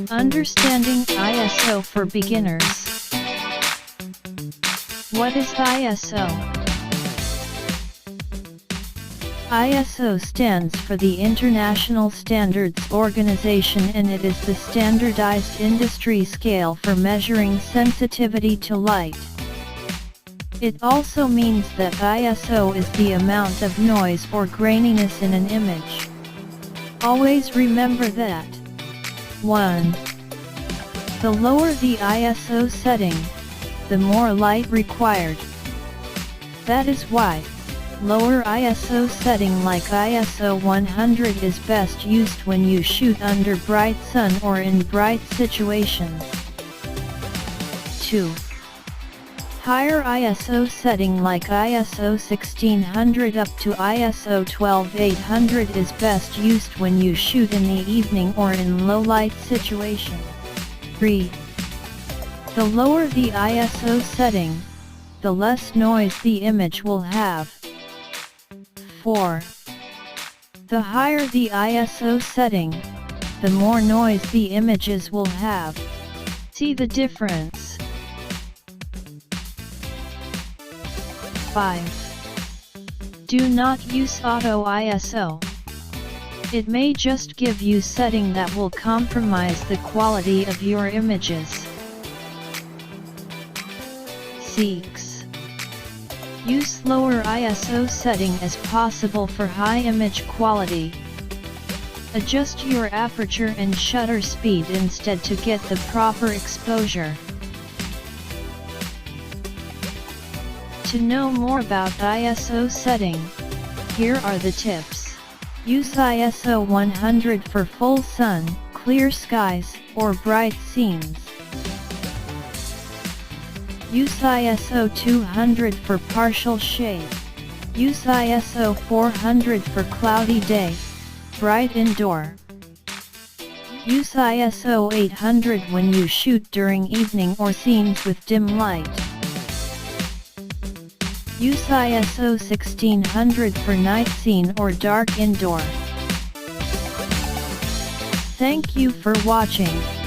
Understanding ISO for beginners. What is ISO? ISO stands for the International Standards Organization, and it is the standardized industry scale for measuring sensitivity to light. It also means that ISO is the amount of noise or graininess in an image. Always remember that 1. The lower the ISO setting, the more light required. That is why lower ISO setting like ISO 100 is best used when you shoot under bright sun or in bright situations. 2. Higher ISO setting like ISO 1600 up to ISO 12800 is best used when you shoot in the evening or in low light situations. 3. The lower the ISO setting, the less noise the image will have. 4. The higher the ISO setting, the more noise the images will have. See the difference. 5. Do not use auto ISO. It may just give you setting that will compromise the quality of your images. 6. Use lower ISO setting as possible for high image quality. Adjust your aperture and shutter speed instead to get the proper exposure. To know more about ISO setting, here are the tips. Use ISO 100 for full sun, clear skies, or bright scenes. Use ISO 200 for partial shade. Use ISO 400 for cloudy day, bright indoor. Use ISO 800 when you shoot during evening or scenes with dim light. Use ISO 1600 for night scene or dark indoor. Thank you for watching.